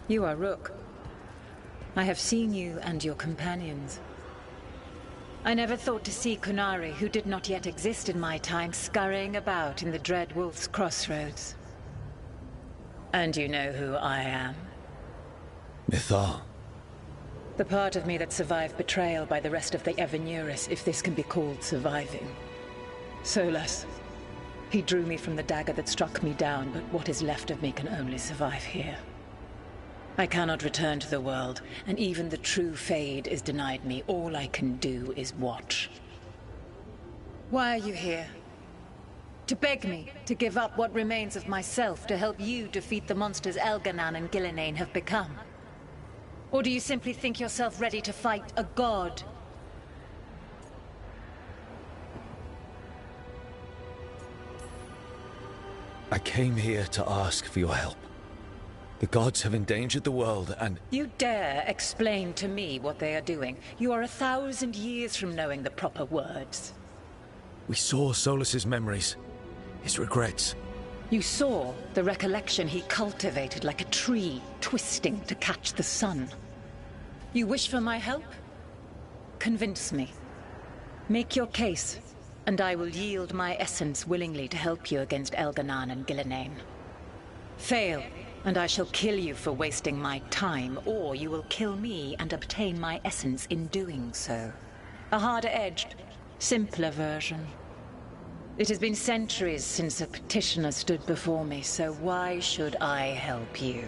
You are Rook. I have seen you and your companions. I never thought to see Kunari, who did not yet exist in my time, scurrying about in the Dread Wolf's crossroads. And you know who I am. Mythal. The part of me that survived betrayal by the rest of the Evanuris, if this can be called surviving. Solas. He drew me from the dagger that struck me down, but what is left of me can only survive here. I cannot return to the world, and even the true Fade is denied me. All I can do is watch. Why are you here? To beg me to give up what remains of myself to help you defeat the monsters Elganan and Gillenane have become? Or do you simply think yourself ready to fight a god? I came here to ask for your help. The gods have endangered the world and... You dare explain to me what they are doing? You are 1,000 years from knowing the proper words. We saw Solas's memories, his regrets. You saw the recollection he cultivated like a tree, twisting to catch the sun. You wish for my help? Convince me. Make your case, and I will yield my essence willingly to help you against Elganan and Gillenane. Fail, and I shall kill you for wasting my time, or you will kill me and obtain my essence in doing so. A harder-edged, simpler version. It has been centuries since a petitioner stood before me, so why should I help you?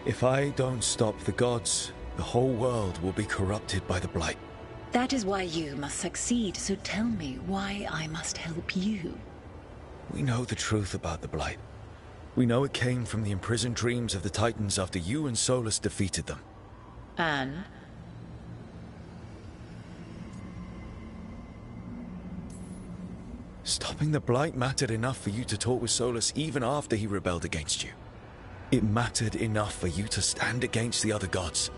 If I don't stop the gods, the whole world will be corrupted by the Blight. That is why you must succeed, so tell me why I must help you. We know the truth about the Blight. We know it came from the imprisoned dreams of the Titans after you and Solas defeated them. And? Stopping the Blight mattered enough for you to talk with Solas even after he rebelled against you. It mattered enough for you to stand against the other gods.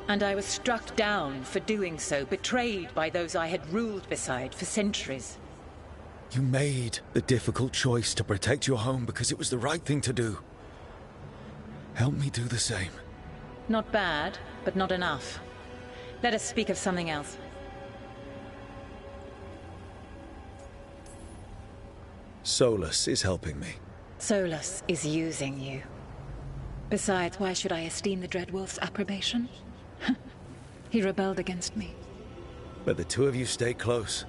And I was struck down for doing so, betrayed by those I had ruled beside for centuries. You made the difficult choice to protect your home because it was the right thing to do. Help me do the same. Not bad, but not enough. Let us speak of something else. Solas is helping me. Solas is using you. Besides, why should I esteem the Dread Wolf's approbation? He rebelled against me. But the two of you stayed close.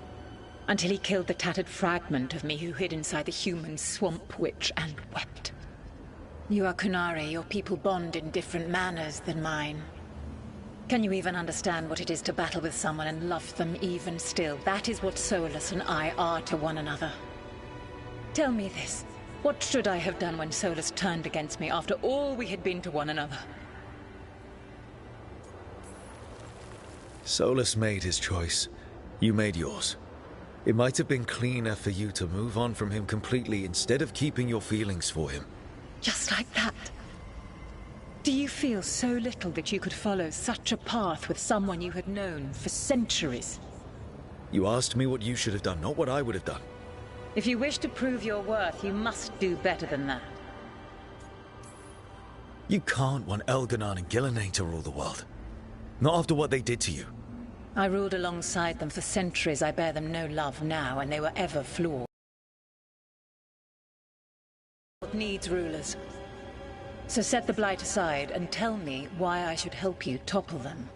Until he killed the tattered fragment of me who hid inside the human swamp witch and wept. You are Kunari, your people bond in different manners than mine. Can you even understand what it is to battle with someone and love them even still? That is what Solas and I are to one another. Tell me this. What should I have done when Solas turned against me after all we had been to one another? Solas made his choice. You made yours. It might have been cleaner for you to move on from him completely instead of keeping your feelings for him. Just like that? Do you feel so little that you could follow such a path with someone you had known for centuries? You asked me what you should have done, not what I would have done. If you wish to prove your worth, you must do better than that. You can't want Elganan and Gillenane to rule the world. Not after what they did to you. I ruled alongside them for centuries. I bear them no love now, and they were ever flawed. Needs rulers. So set the Blight aside and tell me why I should help you topple them.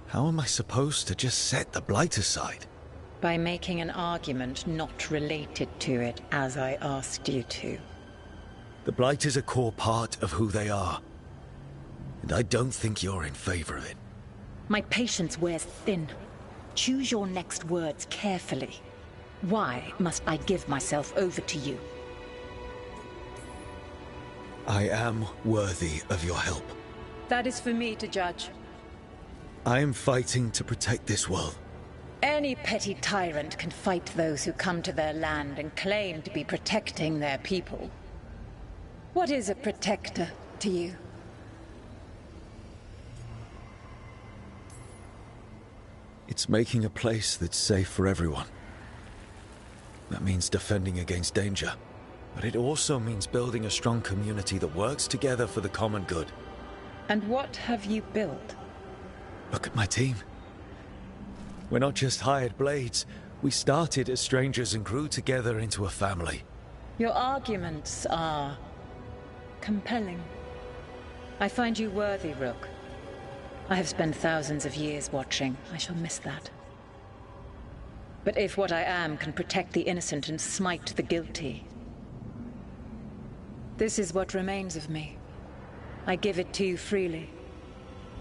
How am I supposed to just set the Blight aside? By making an argument not related to it, as I asked you to. The Blight is a core part of who they are. And I don't think you're in favor of it. My patience wears thin. Choose your next words carefully. Why must I give myself over to you? I am worthy of your help. That is for me to judge. I am fighting to protect this world. Any petty tyrant can fight those who come to their land and claim to be protecting their people. What is a protector to you? It's making a place that's safe for everyone. That means defending against danger. But it also means building a strong community that works together for the common good. And what have you built? Look at my team. We're not just hired blades. We started as strangers and grew together into a family. Your arguments are compelling. I find you worthy, Rook. I have spent thousands of years watching. I shall miss that. But if what I am can protect the innocent and smite the guilty, this is what remains of me. I give it to you freely.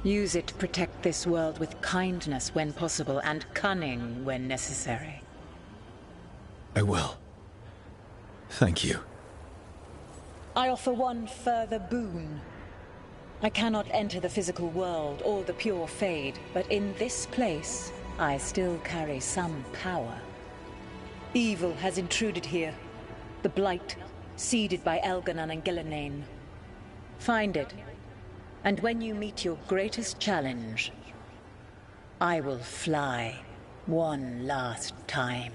Use it to protect this world with kindness when possible and cunning when necessary. I will. Thank you. I offer one further boon. I cannot enter the physical world or the pure Fade, but in this place, I still carry some power. Evil has intruded here. The Blight, seeded by Elganon and Gillenane. Find it, and when you meet your greatest challenge, I will fly one last time.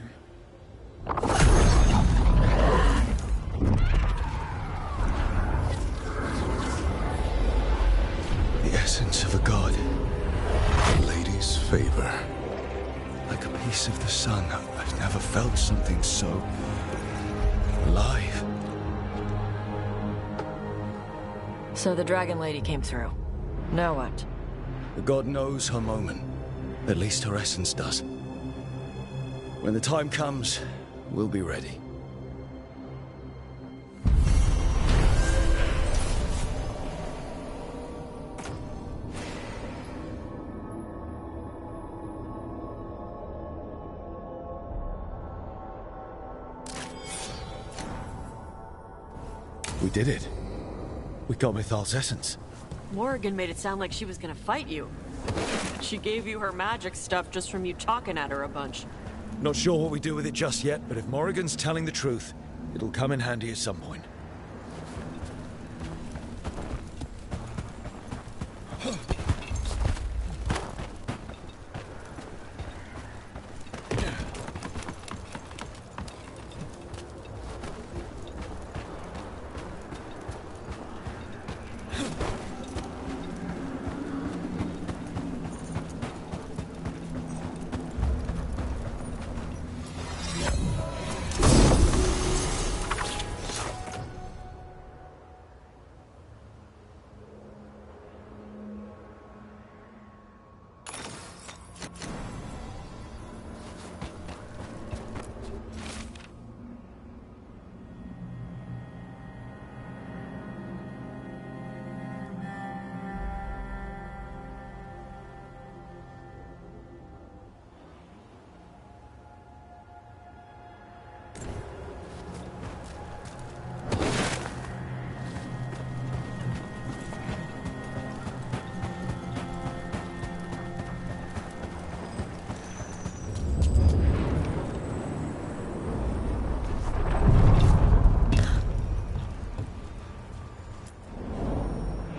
The essence of a god. A lady's favor. Like a piece of the sun. I've never felt something so alive. So the Dragon Lady came through. Now what? The god knows her moment. At least her essence does. When the time comes, we'll be ready. We did it. We got Mythal's essence. Morrigan made it sound like she was gonna fight you. She gave you her magic stuff just from you talking at her a bunch. Not sure what we do with it just yet, but if Morrigan's telling the truth, it'll come in handy at some point.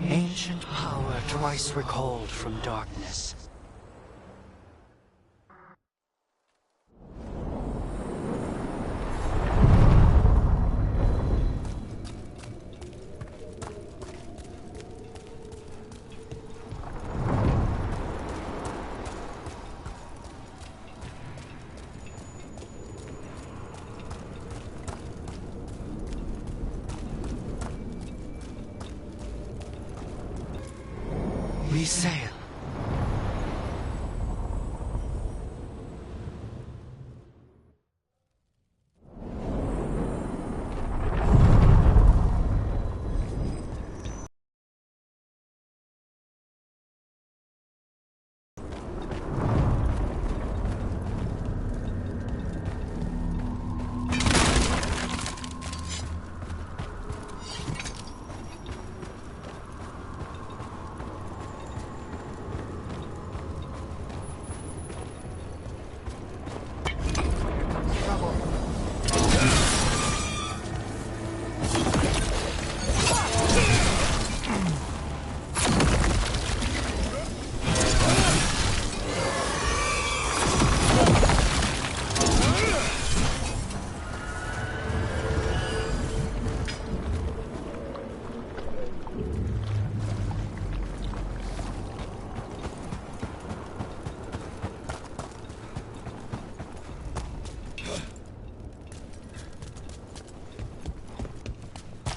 Ancient power twice recalled from darkness. We sail.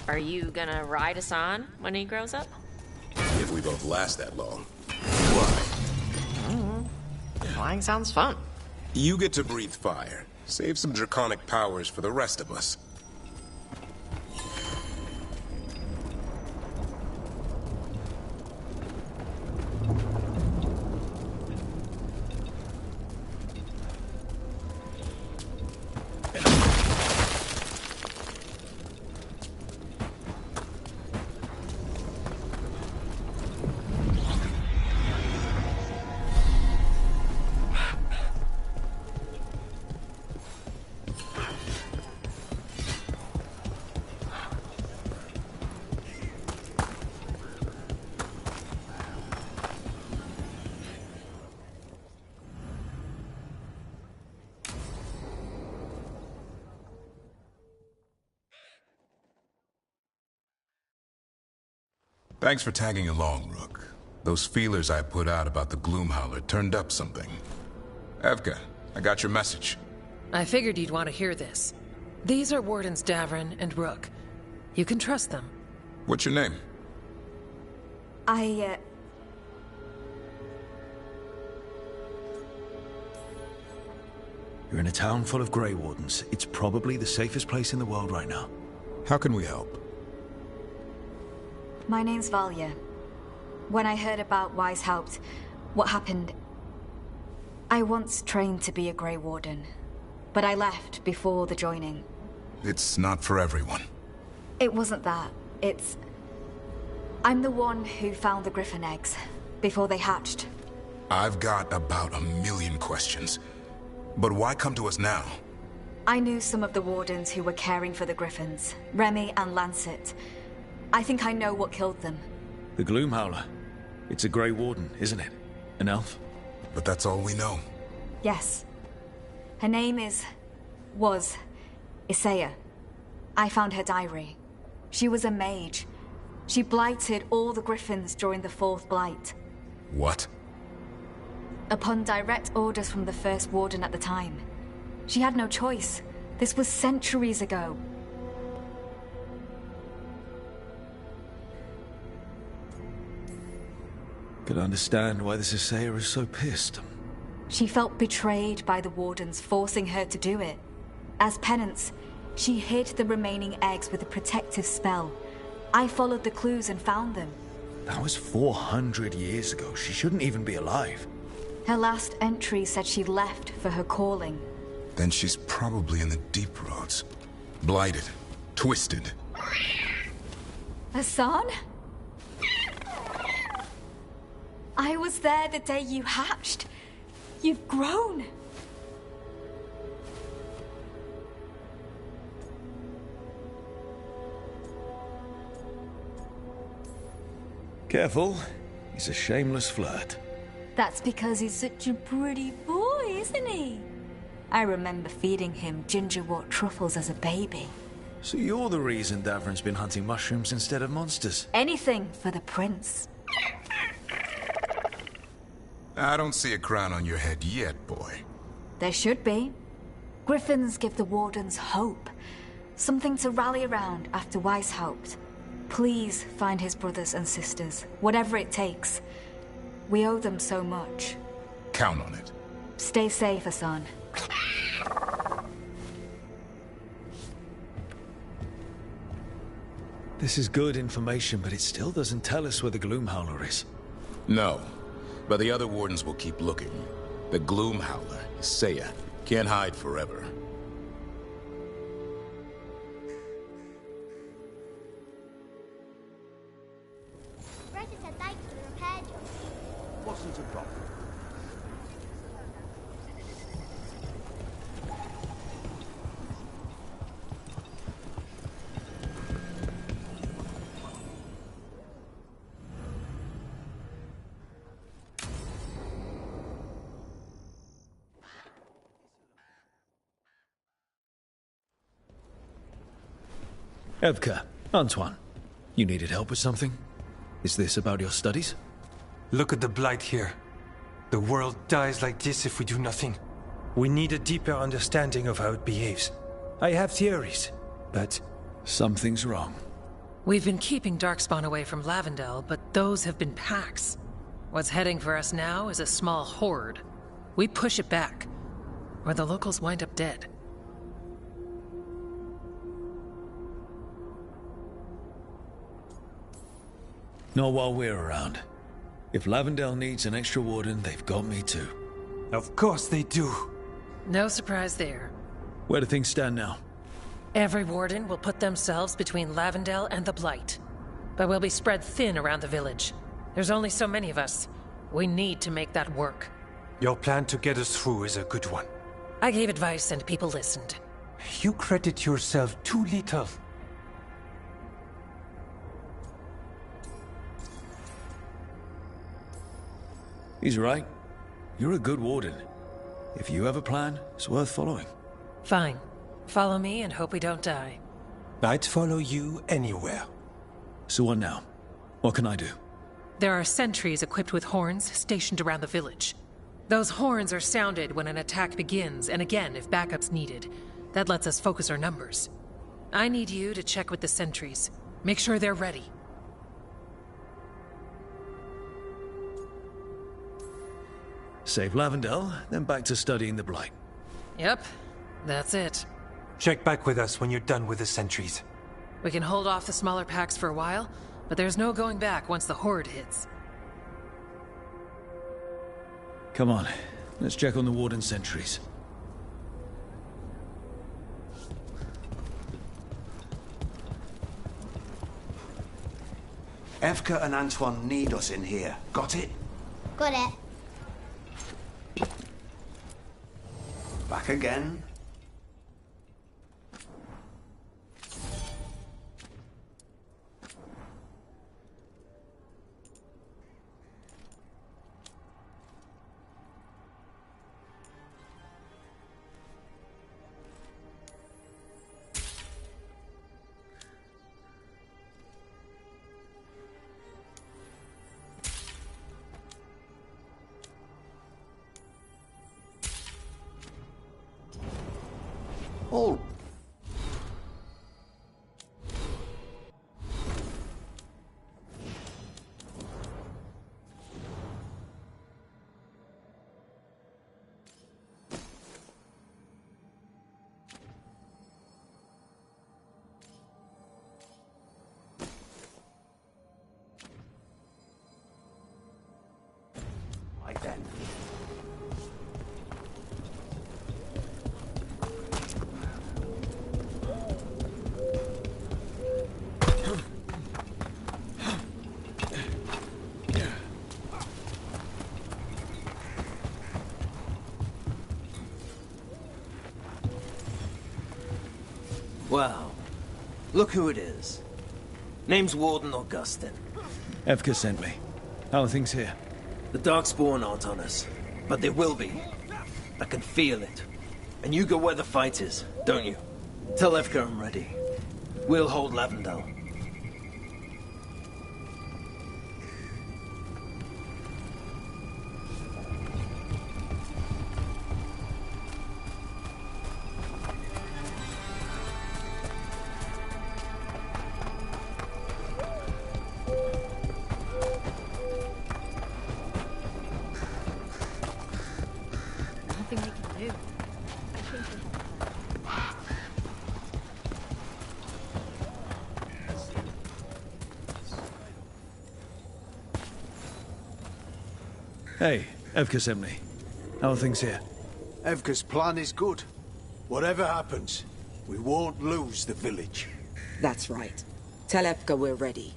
Are you gonna ride Hassan when he grows up? If we both last that long. Why? Flying sounds fun. You get to breathe fire. Save some draconic powers for the rest of us. Thanks for tagging along, Rook. Those feelers I put out about the Gloomhowler turned up something. Evka, I got your message. I figured you'd want to hear this. These are Wardens Davrin and Rook. You can trust them. What's your name? You're in a town full of Grey Wardens. It's probably the safest place in the world right now. How can we help? My name's Valya. When I heard about Weishaupt, what happened... I once trained to be a Grey Warden, but I left before the joining. It's not for everyone. It wasn't that. It's... I'm the one who found the Griffin eggs, before they hatched. I've got about 1,000,000 questions. But why come to us now? I knew some of the Wardens who were caring for the Griffins, Remy and Lancet. I think I know what killed them. The Gloomhowler. It's a Grey Warden, isn't it? An elf? But that's all we know. Yes. Her name was Isaiah. I found her diary. She was a mage. She blighted all the Griffins during the Fourth Blight. What? Upon direct orders from the First Warden at the time. She had no choice. This was centuries ago. Could understand why this Isaiah is so pissed. She felt betrayed by the Wardens, forcing her to do it. As penance, she hid the remaining eggs with a protective spell. I followed the clues and found them. That was 400 years ago. She shouldn't even be alive. Her last entry said she left for her calling. Then she's probably in the deep roads. Blighted. Twisted. Hassan? I was there the day you hatched. You've grown. Careful. He's a shameless flirt. That's because he's such a pretty boy, isn't he? I remember feeding him gingerwort truffles as a baby. So you're the reason Davrin's been hunting mushrooms instead of monsters? Anything for the prince. I don't see a crown on your head yet, boy. There should be. Griffins give the Wardens hope. Something to rally around after Weishaupt. Please find his brothers and sisters, whatever it takes. We owe them so much. Count on it. Stay safe, Hassan. This is good information, but it still doesn't tell us where the Gloomhowler is. No, but the other Wardens will keep looking. The Gloomhowler, Isaiah, can't hide forever. Greta said thanks for the repair job. Wasn't a problem. Evka, Antoine, you needed help with something? Is this about your studies? Look at the blight here. The world dies like this if we do nothing. We need a deeper understanding of how it behaves. I have theories, but... Something's wrong. We've been keeping Darkspawn away from Lavendel, but those have been packs. What's heading for us now is a small horde. We push it back, or the locals wind up dead. Not while we're around. If Lavendel needs an extra warden, they've got me too. Of course they do. No surprise there. Where do things stand now? Every warden will put themselves between Lavendel and the Blight. But we'll be spread thin around the village. There's only so many of us. We need to make that work. Your plan to get us through is a good one. I gave advice and people listened. You credit yourself too little. He's right. You're a good warden. If you have a plan, it's worth following. Fine. Follow me and hope we don't die. I'd follow you anywhere. So what now? What can I do? There are sentries equipped with horns stationed around the village. Those horns are sounded when an attack begins, and again if backup's needed. That lets us focus our numbers. I need you to check with the sentries. Make sure they're ready. Save Lavendel, then back to studying the Blight. Yep, that's it. Check back with us when you're done with the sentries. We can hold off the smaller packs for a while, but there's no going back once the horde hits. Come on, let's check on the warden sentries. Evka and Antoine need us in here. Got it? Got it. Back again. All right then. Wow. Look who it is. Name's Warden Augustin. Evka sent me. How are things here? The Darkspawn aren't on us, but they will be. I can feel it. And you go where the fight is, don't you? Tell Evka I'm ready. We'll hold Lavendel. Nothing we can do. Hey, Evka sent me. How are things here? Evka's plan is good. Whatever happens, we won't lose the village. That's right. Tell Evka we're ready.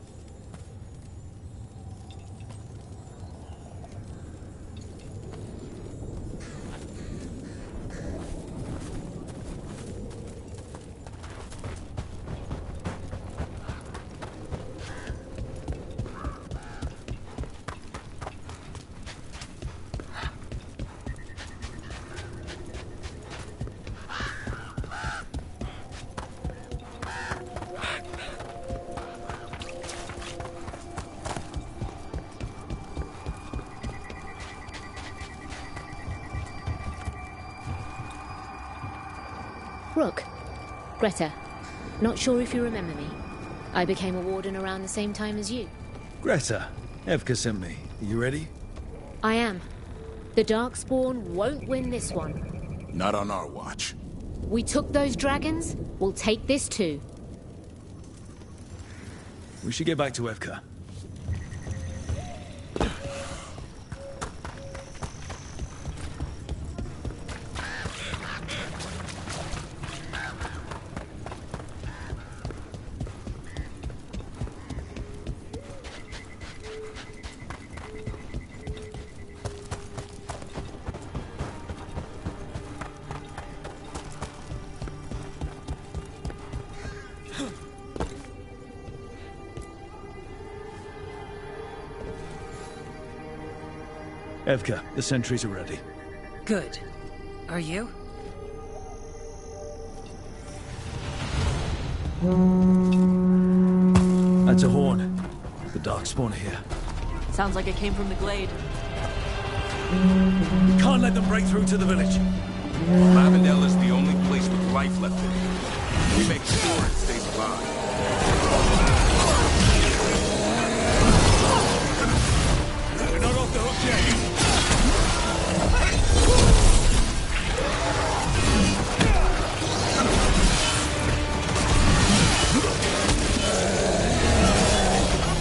Rook. Greta. Not sure if you remember me. I became a warden around the same time as you. Greta, Evka sent me. Are you ready? I am. The Darkspawn won't win this one. Not on our watch. We took those dragons, we'll take this too. We should get back to Evka. Evka, the sentries are ready. Good. Are you? That's a horn. The Darkspawn are here. Sounds like it came from the glade. We can't let them break through to the village. Lavendel is the only place with life left in it. We make sure it stays alive. They're not off the hook yet.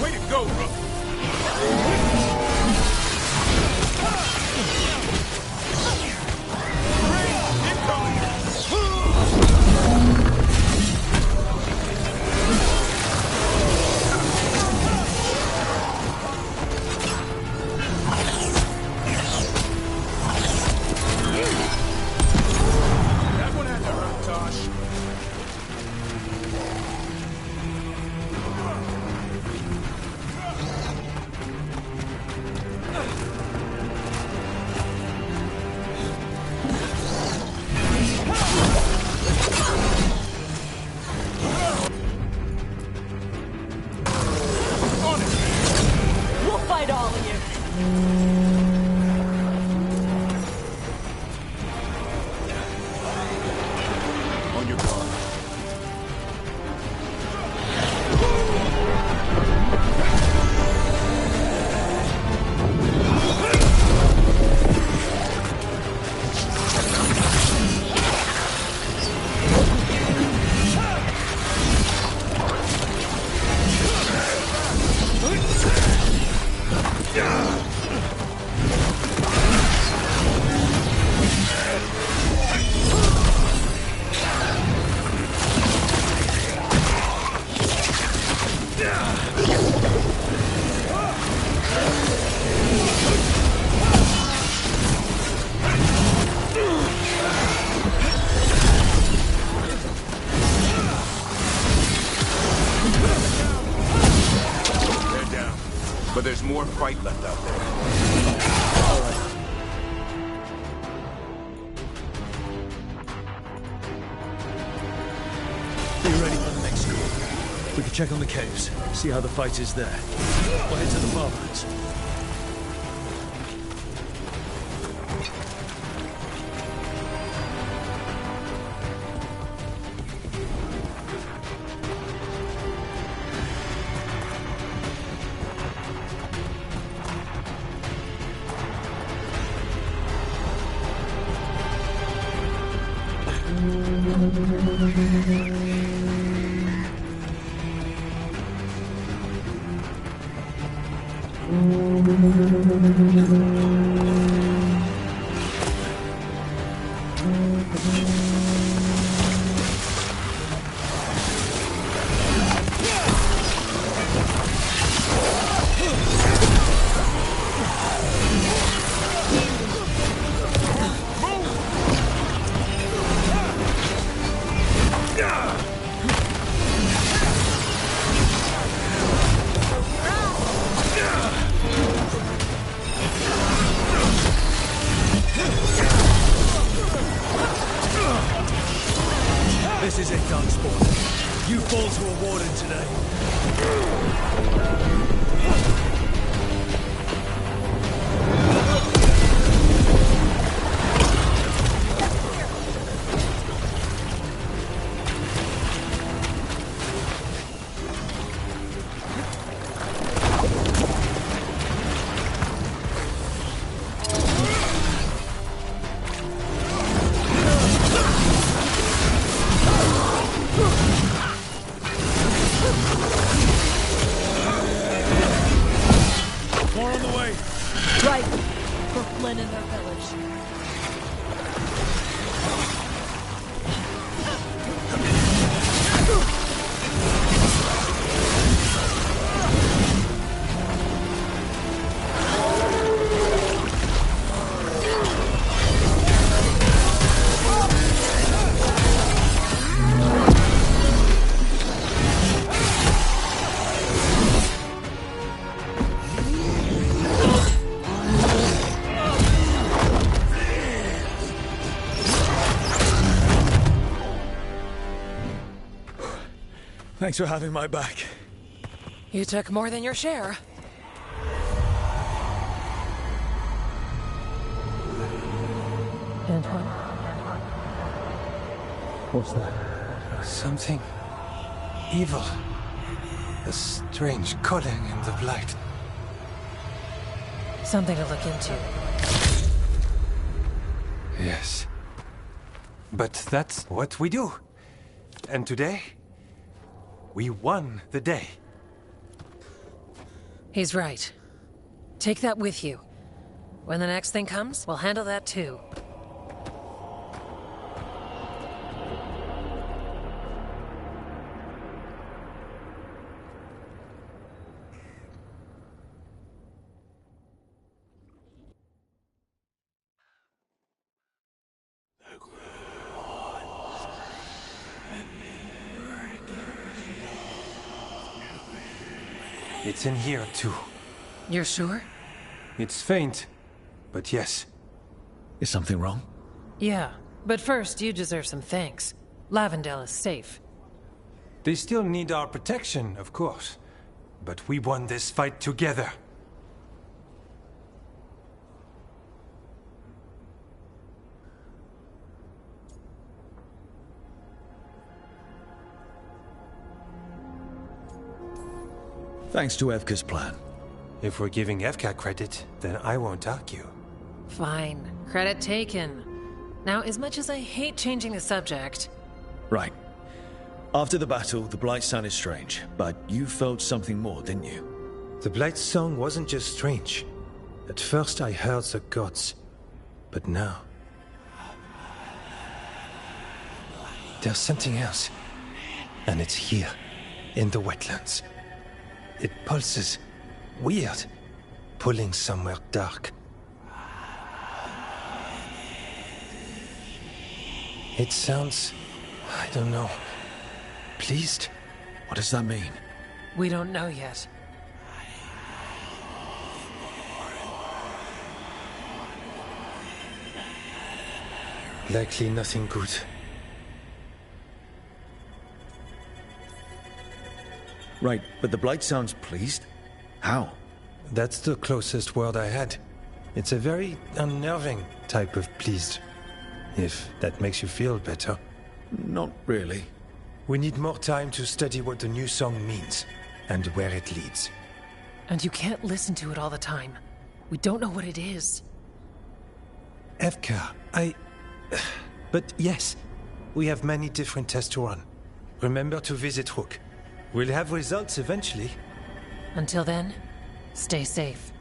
Way to go, Rook! That one had to hurt, Tosh. We'll fight all of you. On your guard. They're down. But there's more fight left out there. Be ready for the next call. We can check on the caves, see how the fight is there. We'll head to the farmlands. This is it, Darkspawn. You fall to a warden today. village. Thanks for having my back. You took more than your share. Antoine? What's that? Something evil. A strange calling in the blight. Something to look into. Yes. But that's what we do. And today, we won the day. He's right. Take that with you. When the next thing comes, we'll handle that too. It's in here, too. You're sure? It's faint, but yes. Is something wrong? Yeah, but first you deserve some thanks. Lavendel is safe. They still need our protection, of course. But we won this fight together. Thanks to Evka's plan. If we're giving Evka credit, then I won't argue. Fine. Credit taken. Now, as much as I hate changing the subject... Right. After the battle, the Blight sounded strange, but you felt something more, didn't you? The Blight's song wasn't just strange. At first I heard the gods, but now... there's something else. And it's here, in the wetlands. It pulses. Weird. Pulling somewhere dark. It sounds... I don't know... pleased? What does that mean? We don't know yet. Likely nothing good. Right, but the Blight sounds pleased? How? That's the closest word I had. It's a very unnerving type of pleased. If that makes you feel better. Not really. We need more time to study what the new song means, and where it leads. And you can't listen to it all the time. We don't know what it is. Evka, But yes, we have many different tests to run. Remember to visit Rook. We'll have results eventually. Until then, stay safe.